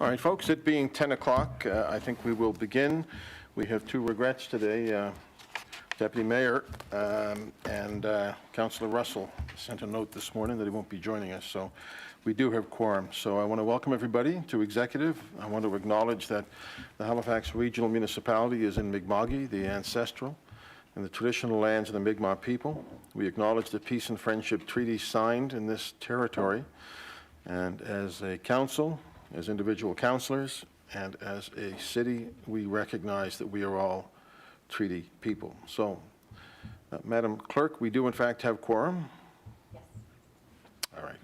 All right, folks, it being 10 o'clock, I think we will begin. We have two regrets today. Deputy Mayor and Councillor Russell sent a note this morning that he won't be joining us, so we do have quorum. So I want to welcome everybody to Executive. I want to acknowledge that the Halifax Regional Municipality is in Mi'kma'ki, the ancestral and the traditional lands of the Mi'kmaq people. We acknowledge the peace and friendship treaties signed in this territory. And as a council, as individual councillors, and as a city, we recognize that we are all treaty people. So, Madam Clerk, we do in fact have quorum? Yes. All right.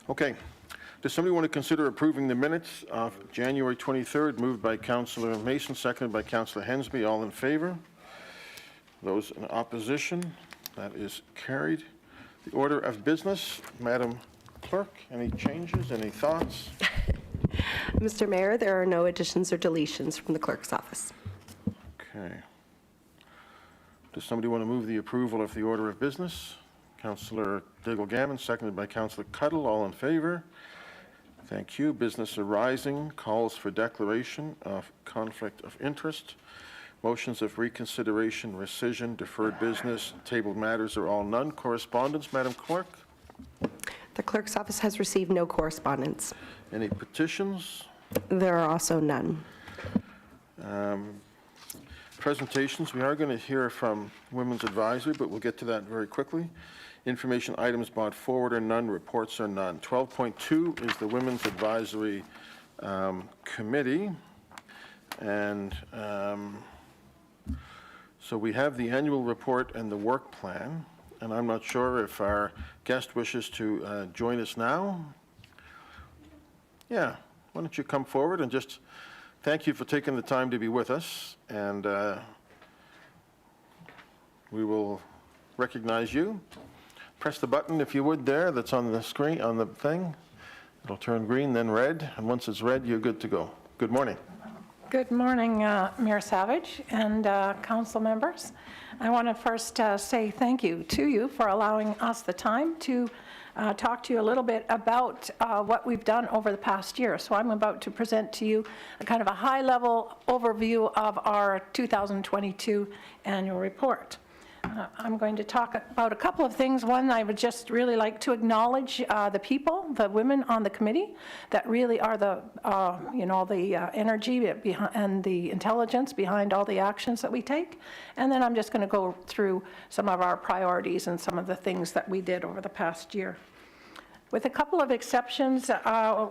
Okay. Does somebody want to consider approving the minutes of January 23rd, moved by Councillor Mason, seconded by Councillor Hensby? All in favor? Those in opposition? That is carried. The order of business, Madam Clerk, any changes, any thoughts? Mr. Mayor, there are no additions or deletions from the clerk's office. Okay. Does somebody want to move the approval of the order of business? Councillor Daigle-Gammon, seconded by Councillor Cuddle. All in favor? Thank you. Business arising, calls for declaration of conflict of interest. Motions of reconsideration, rescission, deferred business, tabled matters are all none. Correspondence, Madam Clerk? The clerk's office has received no correspondence. Any petitions? There are also none. Presentations, we are going to hear from Women's Advisory, but we'll get to that very quickly. Information items brought forward are none, reports are none. 12.2 is the Women's Advisory Committee. And so we have the annual report and the work plan. And I'm not sure if our guest wishes to join us now. Yeah, why don't you come forward and just thank you for taking the time to be with us. And we will recognize you. Press the button, if you would, there, that's on the screen, on the thing. It'll turn green, then red. And once it's red, you're good to go. Good morning. Good morning, Mayor Savage and council members. I want to first say thank you to you for allowing us the time to talk to you a little bit about what we've done over the past year. So I'm about to present to you a kind of a high-level overview of our 2022 annual report. I'm going to talk about a couple of things. One, I would just really like to acknowledge the people, the women on the committee that really are the, the energy and the intelligence behind all the actions that we take. And then I'm just going to go through some of our priorities and some of the things that we did over the past year. With a couple of exceptions,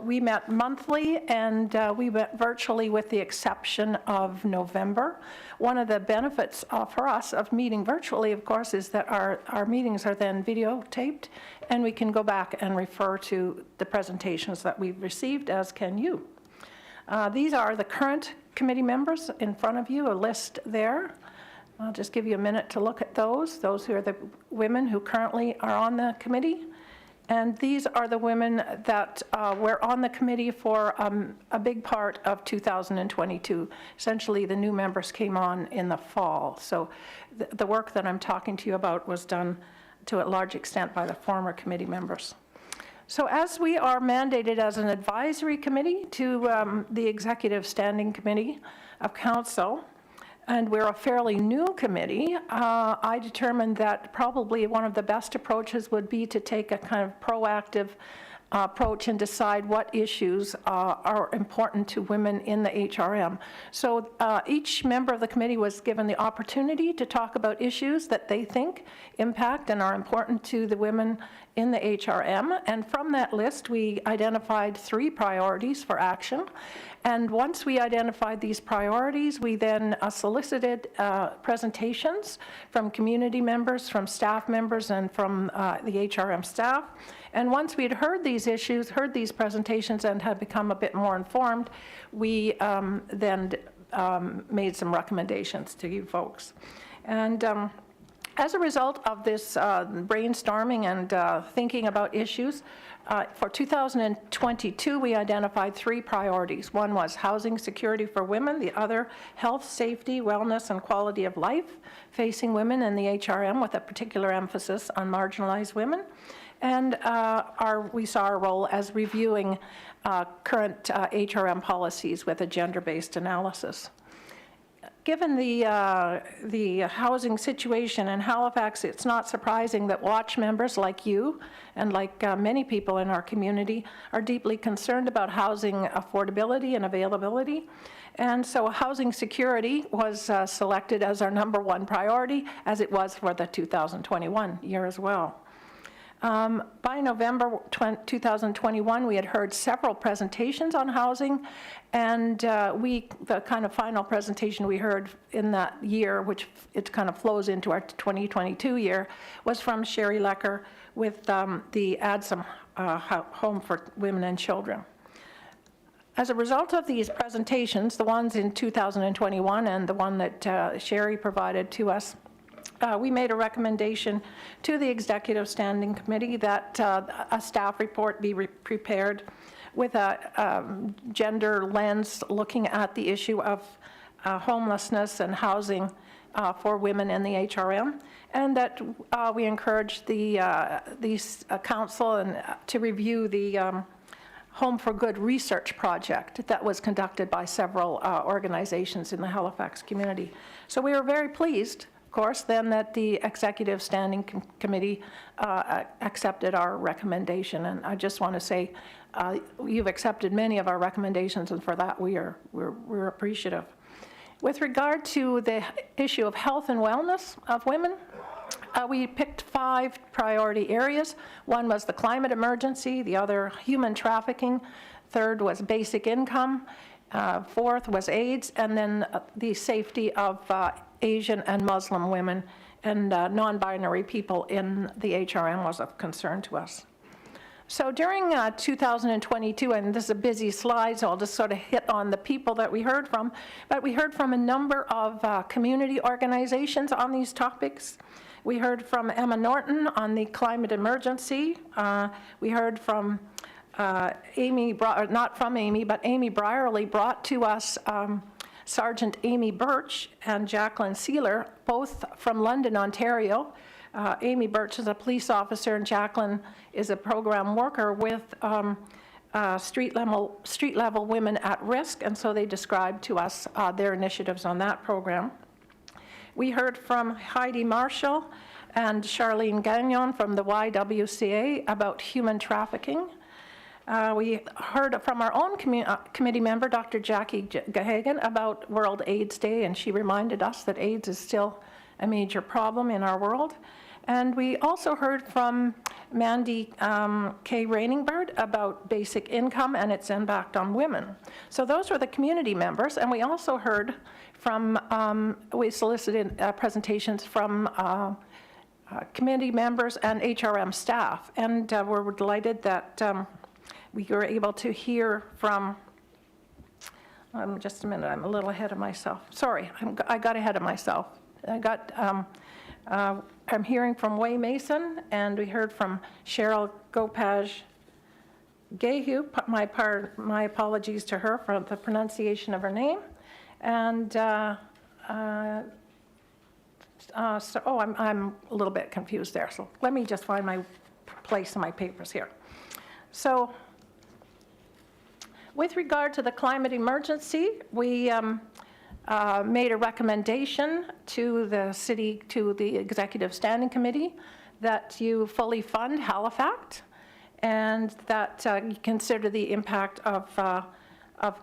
we met monthly and we met virtually with the exception of November. One of the benefits for us of meeting virtually, of course, is that our meetings are then videotaped and we can go back and refer to the presentations that we've received, as can you. These are the current committee members in front of you, a list there. I'll just give you a minute to look at those who are the women who currently are on the committee. And these are the women that were on the committee for a big part of 2022. Essentially, the new members came on in the fall. So the work that I'm talking to you about was done to a large extent by the former committee members. So as we are mandated as an advisory committee to the Executive Standing Committee of Council, and we're a fairly new committee, I determined that probably one of the best approaches would be to take a kind of proactive approach and decide what issues are important to women in the HRM. So each member of the committee was given the opportunity to talk about issues that they think impact and are important to the women in the HRM. And from that list, we identified 3 priorities for action. And once we identified these priorities, we then solicited presentations from community members, from staff members, and from the HRM staff. And once we had heard these issues, heard these presentations, and had become a bit more informed, we then made some recommendations to you folks. And as a result of this brainstorming and thinking about issues, for 2022, we identified 3 priorities. One was housing security for women, the other health, safety, wellness, and quality of life facing women in the HRM, with a particular emphasis on marginalized women. and we saw our role as reviewing current HRM policies with a gender-based analysis. Given the housing situation in Halifax, it's not surprising that watch members like you and like many people in our community are deeply concerned about housing affordability and availability. And so housing security was selected as our #1 priority, as it was for the 2021 year as well. By November 2021, we had heard several presentations on housing, and the kind of final presentation we heard in that year, which it kind of flows into our 2022 year, was from Sherry Lecker with the ADSOM Home for Women and Children. As a result of these presentations, the ones in 2021 and the one that Sherry provided to us, we made a recommendation to the Executive Standing Committee that a staff report be prepared with a gender lens looking at the issue of homelessness and housing for women in the HRM, and that we encourage the council to review the Home for Good research project that was conducted by several organizations in the Halifax community. So we were very pleased, of course, then that the Executive Standing Committee accepted our recommendation. And I just want to say, you've accepted many of our recommendations, and for that we're appreciative. With regard to the issue of health and wellness of women, we picked 5 priority areas. One was the climate emergency, the other human trafficking, third was basic income, fourth was AIDS, and then the safety of Asian and Muslim women and non-binary people in the HRM was of concern to us. So during 2022, and this is a busy slide, so I'll just sort of hit on the people that we heard from, but we heard from a number of community organizations on these topics. We heard from Emma Norton on the climate emergency. We heard from Amy Brierley brought to us Sergeant Amy Birch and Jacqueline Sealer, both from London, Ontario. Amy Birch is a police officer and Jacqueline is a program worker with street level women at risk, and so they described to us their initiatives on that program. We heard from Heidi Marshall and Charlene Gagnon from the YWCA about human trafficking. We heard from our own committee member, Dr. Jackie Gahagan, about World AIDS Day, and she reminded us that AIDS is still a major problem in our world. And we also heard from Mandy K. Rainingbird about basic income and its impact on women. So those were the community members, and we also heard from, we solicited presentations from committee members and HRM staff, and we're delighted that we were able to hear from, just a minute, I'm a little ahead of myself. Sorry, I got ahead of myself. I'm hearing from Way Mason, and we heard from Cheryl Gopaj Gehu. My apologies to her for the pronunciation of her name. And I'm a little bit confused there. So let me just find my place in my papers here. So with regard to the climate emergency, we made a recommendation to the city, to the Executive Standing Committee, that you fully fund Halifax and that you consider the impact of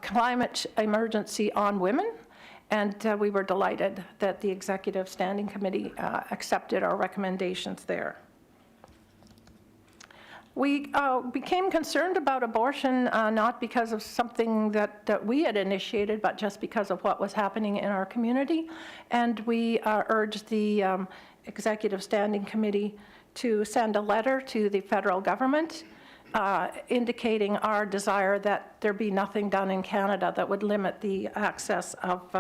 climate emergency on women. And we were delighted that the Executive Standing Committee accepted our recommendations there. We became concerned about abortion not because of something that we had initiated, but just because of what was happening in our community. And we urged the Executive Standing Committee to send a letter to the federal government indicating our desire that there be nothing done in Canada that would limit the access of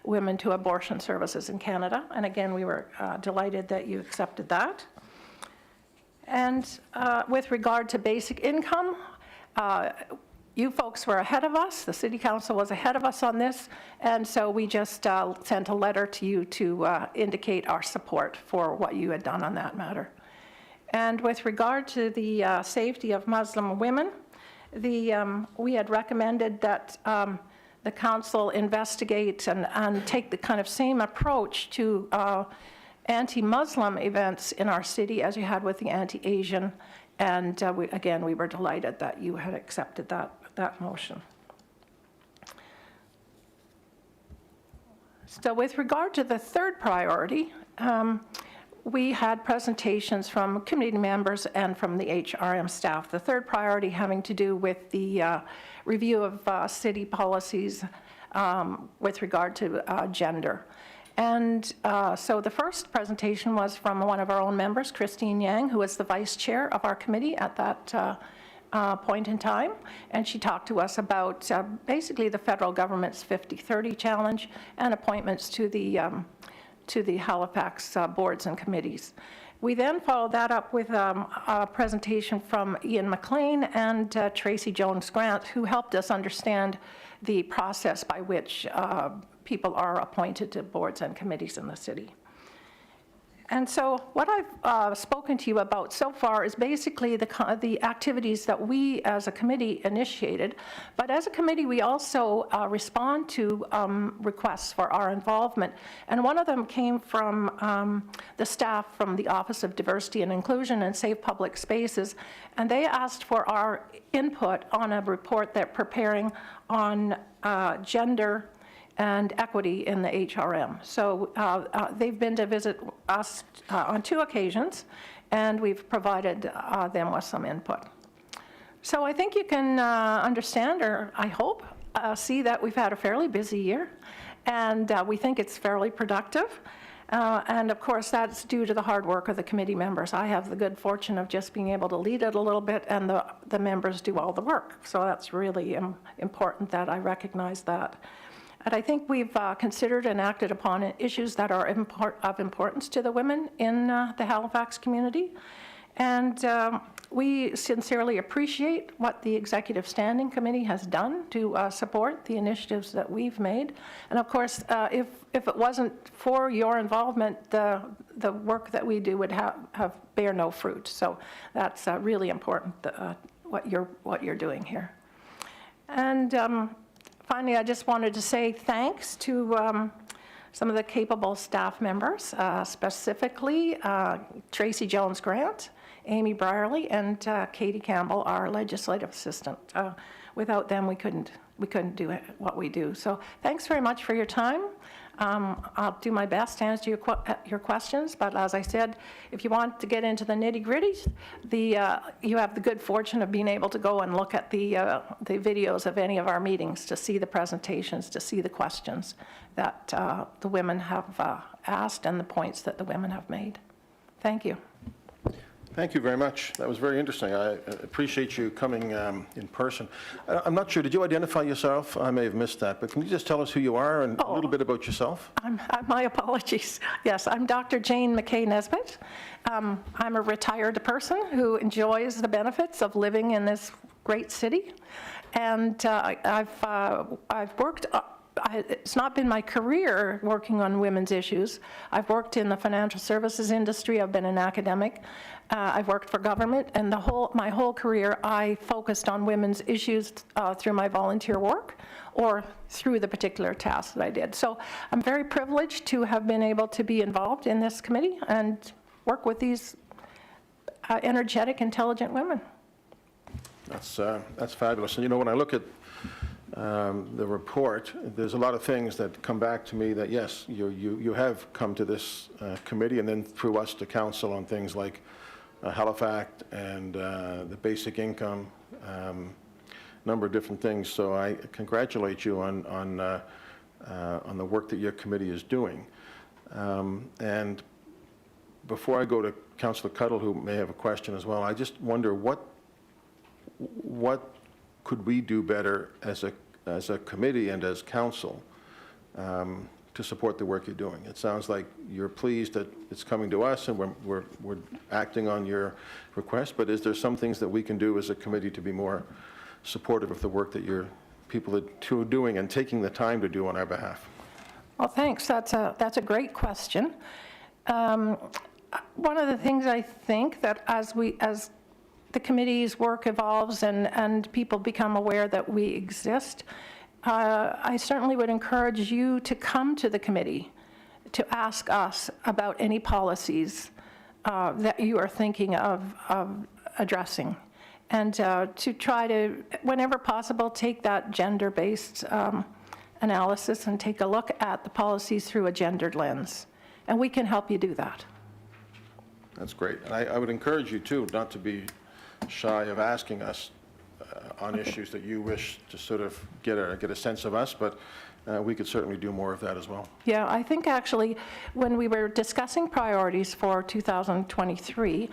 women to abortion services in Canada. And again, we were delighted that you accepted that. And with regard to basic income, you folks were ahead of us. The City Council was ahead of us on this, and so we just sent a letter to you to indicate our support for what you had done on that matter. And with regard to the safety of Muslim women, we had recommended that the council investigate and take the kind of same approach to anti-Muslim events in our city as you had with the anti-Asian. And we were delighted that you had accepted that motion. So with regard to the third priority, we had presentations from community members and from the HRM staff. The third priority having to do with the review of city policies with regard to gender. And so the first presentation was from one of our own members, Christine Yang, who was the vice chair of our committee at that point in time. And she talked to us about basically the federal government's 50-30 challenge and appointments to the Halifax boards and committees. We then followed that up with a presentation from Ian McLean and Tracy Jones-Grant, who helped us understand the process by which people are appointed to boards and committees in the city. And so what I've spoken to you about so far is basically the activities that we as a committee initiated. But as a committee, we also respond to requests for our involvement. And one of them came from the staff from the Office of Diversity and Inclusion and Safe Public Spaces. And they asked for our input on a report they're preparing on gender and equity in the HRM. So they've been to visit us on 2 occasions, and we've provided them with some input. So I think you can understand, or I hope, see that we've had a fairly busy year, and we think it's fairly productive. And of course, that's due to the hard work of the committee members. I have the good fortune of just being able to lead it a little bit, and the members do all the work. So that's really important that I recognize that. And I think we've considered and acted upon issues that are of importance to the women in the Halifax community. And we sincerely appreciate what the Executive Standing Committee has done to support the initiatives that we've made. And of course, if it wasn't for your involvement, the work that we do would bear no fruit. So that's really important, what you're doing here. And finally, I just wanted to say thanks to some of the capable staff members, specifically Tracy Jones-Grant, Amy Brierly, and Katie Campbell, our legislative assistant. Without them, we couldn't do what we do. So thanks very much for your time. I'll do my best to answer your questions, but as I said, if you want to get into the nitty-gritty, you have the good fortune of being able to go and look at the videos of any of our meetings to see the presentations, to see the questions that the women have asked and the points that the women have made. Thank you. Thank you very much. That was very interesting. I appreciate you coming in person. I'm not sure, did you identify yourself? I may have missed that, but can you just tell us who you are and a little bit about yourself? My apologies. Yes, I'm Dr. Jane McKay Nesbitt. I'm a retired person who enjoys the benefits of living in this great city. And I've worked it's not been my career working on women's issues. I've worked in the financial services industry. I've been an academic. I've worked for government, and my whole career I focused on women's issues through my volunteer work or through the particular tasks that I did. So I'm very privileged to have been able to be involved in this committee and work with these energetic, intelligent women. That's fabulous. And you know, when I look at the report, there's a lot of things that come back to me that, yes, you have come to this committee and then through us to council on things like Halifax and the basic income, number of different things. So I congratulate you on the work that your committee is doing. And before I go to Councillor Cuddle, who may have a question as well, I just wonder what could we do better as a committee and as council to support the work you're doing? It sounds like you're pleased that it's coming to us and we're acting on your request, but is there some things that we can do as a committee to be more supportive of the work that your people are doing and taking the time to do on our behalf? Well, thanks. That's a great question. one of the things I think that as the committee's work evolves and people become aware that we exist, I certainly would encourage you to come to the committee to ask us about any policies that you are thinking of addressing, and to try to, whenever possible, take that gender-based analysis and take a look at the policies through a gendered lens. And we can help you do that. That's great. And I would encourage you, too, not to be shy of asking us on issues that you wish to sort of get a sense of us, but we could certainly do more of that as well. Yeah, I think actually, when we were discussing priorities for 2023,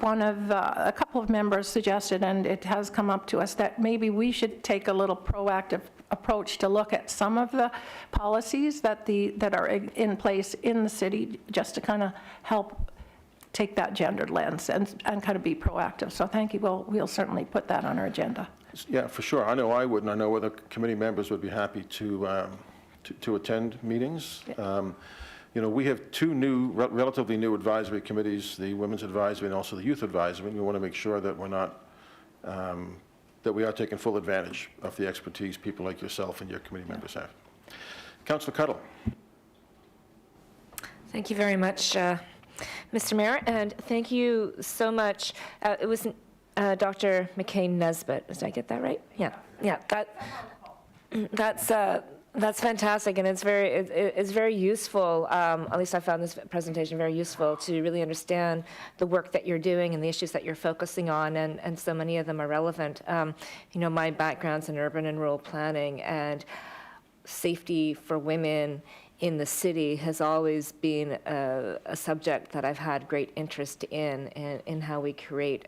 a couple of members suggested, and it has come up to us, that maybe we should take a little proactive approach to look at some of the policies that are in place in the city, just to kind of help take that gendered lens and kind of be proactive. So thank you. We'll certainly put that on our agenda. Yeah, for sure. I know I would, and I know other committee members would be happy to attend meetings. We have two relatively new advisory committees, the Women's Advisory and also the Youth Advisory. We want to make sure that we're not, that we are taking full advantage of the expertise people like yourself and your committee members have. Councillor Cuttle. Thank you very much, Mr. Mayor, and thank you so much. It was Dr. McCain-Nesbitt. Did I get that right? Yeah. That's fantastic, and it's very useful. At least I found this presentation very useful to really understand the work that you're doing and the issues that you're focusing on, and so many of them are relevant. My background's in urban and rural planning, and safety for women in the city has always been a subject that I've had great interest in how we create,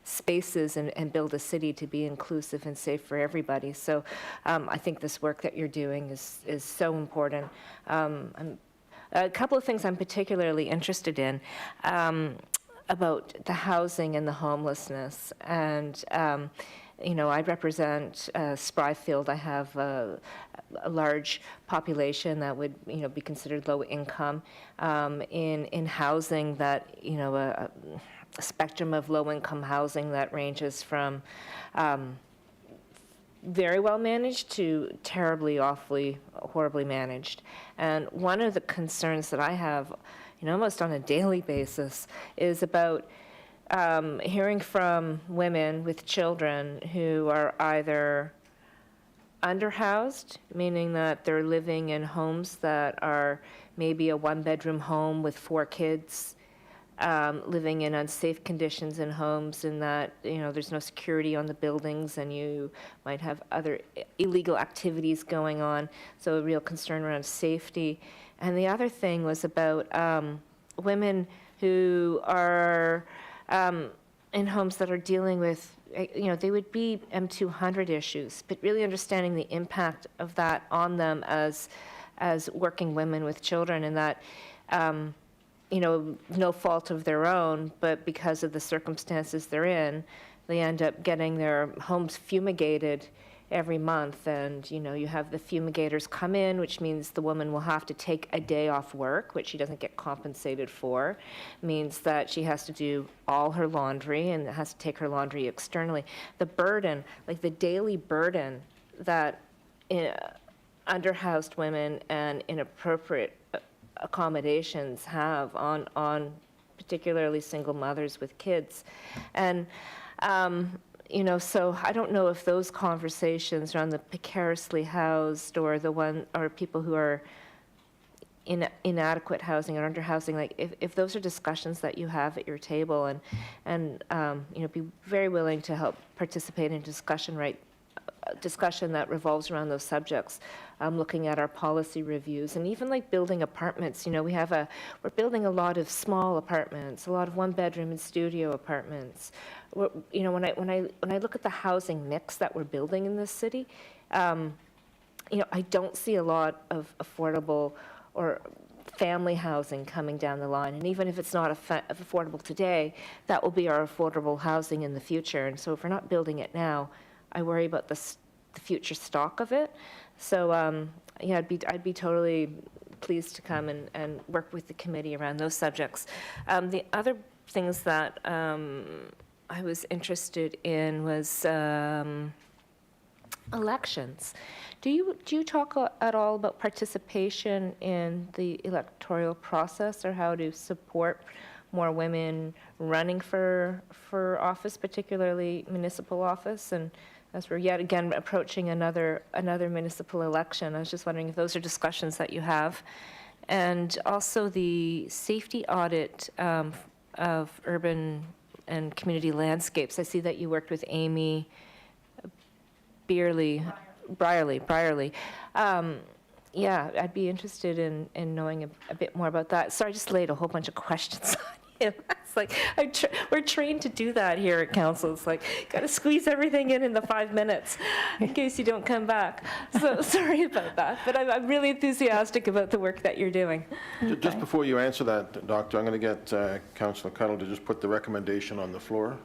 spaces and build a city to be inclusive and safe for everybody. So I think this work that you're doing is so important. A couple of things I'm particularly interested in about the housing and the homelessness. And I represent Spryfield. I have a large population that would, be considered low income in housing that, a spectrum of low income housing that ranges from very well managed to terribly, awfully, horribly managed. And one of the concerns that I have, almost on a daily basis, is about hearing from women with children who are either underhoused, meaning that they're living in homes that are maybe a one-bedroom home with 4 kids, living in unsafe conditions in homes, and that there's no security on the buildings, and you might have other illegal activities going on. So a real concern around safety. And the other thing was about women who are in homes that are dealing with, they would be M200 issues, but really understanding the impact of that on them as working women with children, and that, no fault of their own, but because of the circumstances they're in, they end up getting their homes fumigated every month. And, you have the fumigators come in, which means the woman will have to take a day off work, which she doesn't get compensated for. Means that she has to do all her laundry and has to take her laundry externally. The burden, like the daily burden that underhoused women and inappropriate accommodations have on particularly single mothers with kids. And so I don't know if those conversations around the precariously housed or people who are in inadequate housing or underhousing, like if those are discussions that you have at your table, and be very willing to help participate in discussion that revolves around those subjects, looking at our policy reviews, and even like building apartments. We're building a lot of small apartments, a lot of one-bedroom and studio apartments. When I look at the housing mix that we're building in this city, I don't see a lot of affordable or family housing coming down the line. And even if it's not affordable today, that will be our affordable housing in the future. And so if we're not building it now, I worry about the future stock of it. So I'd be totally pleased to come and work with the committee around those subjects. The other things that I was interested in was elections. Do you talk at all about participation in the electoral process, or how to support more women running for office, particularly municipal office? And as we're yet again approaching another municipal election, I was just wondering if those are discussions that you have. And also the safety audit of urban and community landscapes. I see that you worked with Amy Brierly. Yeah, I'd be interested in knowing a bit more about that. Sorry, I just laid a whole bunch of questions on you. It's like, we're trained to do that here at council. It's like, got to squeeze everything in the 5 minutes in case you don't come back. So sorry about that, but I'm really enthusiastic about the work that you're doing. Just before you answer that, Doctor, I'm going to get Councillor Cuttle to just put the recommendation on the floor.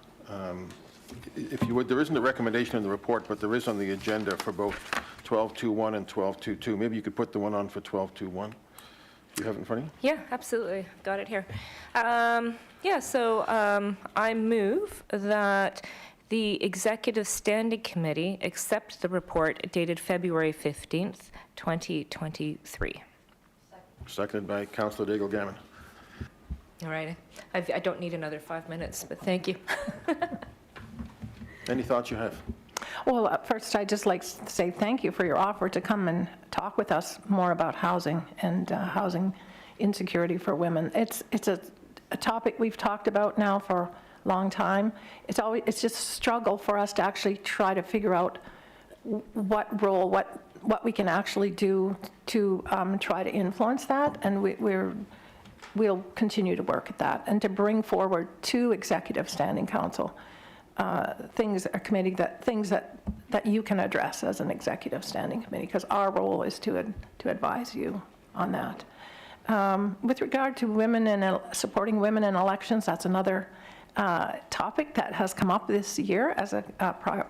If you would, there isn't a recommendation in the report, but there is on the agenda for both 12.2.1 and 12.2.2. Maybe you could put the one on for 12.2.1. Do you have it in front of you? Yeah, absolutely. Got it here. So I move that the Executive Standing Committee accept the report dated February 15th, 2023. Seconded by Councillor Daigle-Gammon. All right. I don't need another 5 minutes, but thank you. Any thoughts you have? Well, first, I'd just like to say thank you for your offer to come and talk with us more about housing and housing insecurity for women. It's a topic we've talked about now for a long time. It's just a struggle for us to actually try to figure out what role, what we can actually do to try to influence that, and we'll continue to work at that and to bring forward to Executive Standing Council things that you can address as an Executive Standing Committee, because our role is to advise you on that. With regard to women and supporting women in elections, that's another topic that has come up this year as a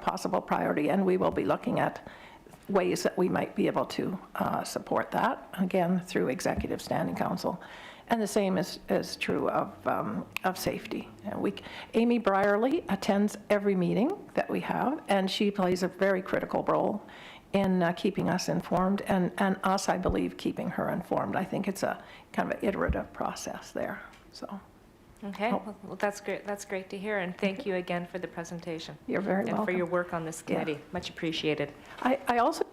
possible priority, and we will be looking at ways that we might be able to support that, again, through Executive Standing Council. And the same is true of safety. Amy Brierly attends every meeting that we have, and she plays a very critical role in keeping us informed, and us, I believe, keeping her informed. I think it's a kind of an iterative process there, so. Okay, well, that's great. That's great to hear, and thank you again for the presentation. You're very welcome. And for your work on this committee. Much appreciated. I also,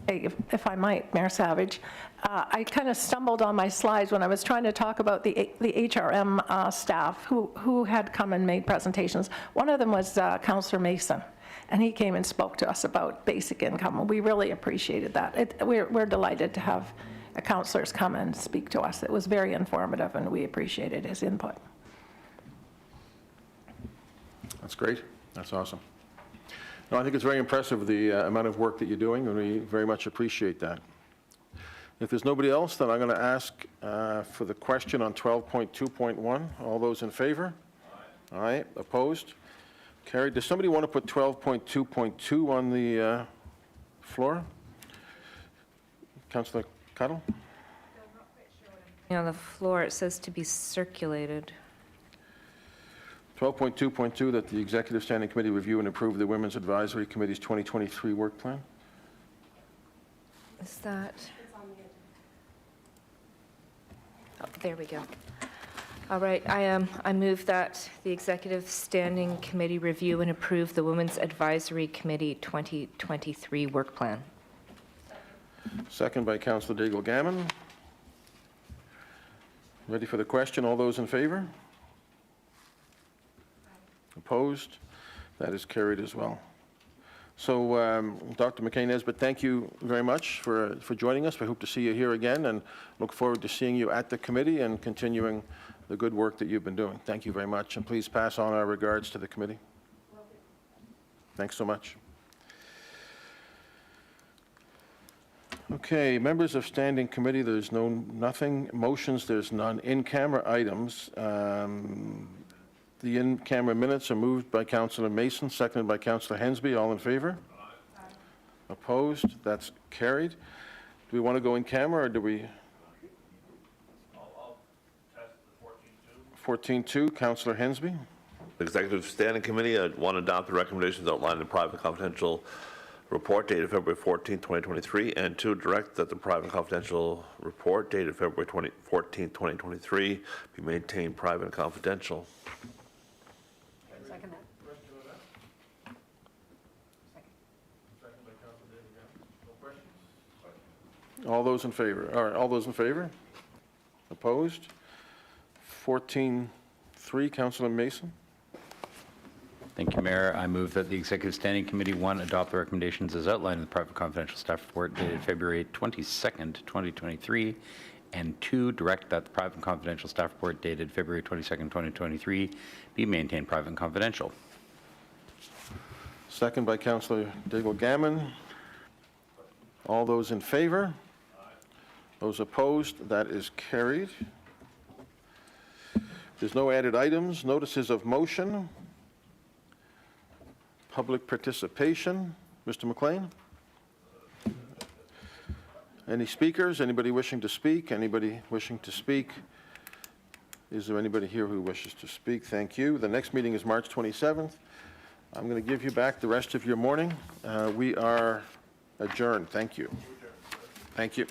if I might, Mayor Savage, I kind of stumbled on my slides when I was trying to talk about the HRM staff who had come and made presentations. One of them was Councillor Mason, and he came and spoke to us about basic income. We really appreciated that. We're delighted to have councillors come and speak to us. It was very informative, and we appreciated his input. That's great. That's awesome. No, I think it's very impressive, the amount of work that you're doing, and we very much appreciate that. If there's nobody else, then I'm going to ask for the question on 12.2.1. All those in favor? Aye. Aye. Opposed? Carried. Does somebody want to put 12.2.2 on the floor? Councillor Cuttle? On the floor, it says to be circulated. 12.2.2, that the Executive Standing Committee review and approve the Women's Advisory Committee's 2023 work plan. Is that? Oh, there we go. All right, I move that the Executive Standing Committee review and approve the Women's Advisory Committee 2023 work plan. Second by Councillor Daigle-Gammon. Ready for the question? All those in favor? Opposed? That is carried as well. So, Dr. McKay-Nesbitt, thank you very much for joining us. We hope to see you here again, and look forward to seeing you at the committee and continuing the good work that you've been doing. Thank you very much, and please pass on our regards to the committee. Thanks so much. Okay, members of standing committee, there's nothing. Motions, there's none. In-camera items. The in-camera minutes are moved by Councillor Mason, seconded by Councillor Hensby. All in favor? Aye. Opposed? That's carried. Do we want to go in camera, or do we? 14.2, Councillor Hensby. Executive Standing Committee, one, adopt the recommendations outlined in the private confidential report dated February 14, 2023, and two, direct that the private confidential report dated February 14, 2023 be maintained private and confidential. Second that. All those in favor? All right, all those in favor? Opposed? 14.3, Councillor Mason. Thank you, Mayor. I move that the Executive Standing Committee, one, adopt the recommendations as outlined in the private confidential staff report dated February 22nd, 2023, and two, direct that the private and confidential staff report dated February 22nd, 2023 be maintained private and confidential. Second by Councillor Daigle-Gammon. All those in favor? Those opposed? That is carried. There's no added items. Notices of motion. Public participation. Mr. McLean? Any speakers? Anybody wishing to speak? Anybody wishing to speak? Is there anybody here who wishes to speak? Thank you. The next meeting is March 27th. I'm going to give you back the rest of your morning. We are adjourned. Thank you. Thank you.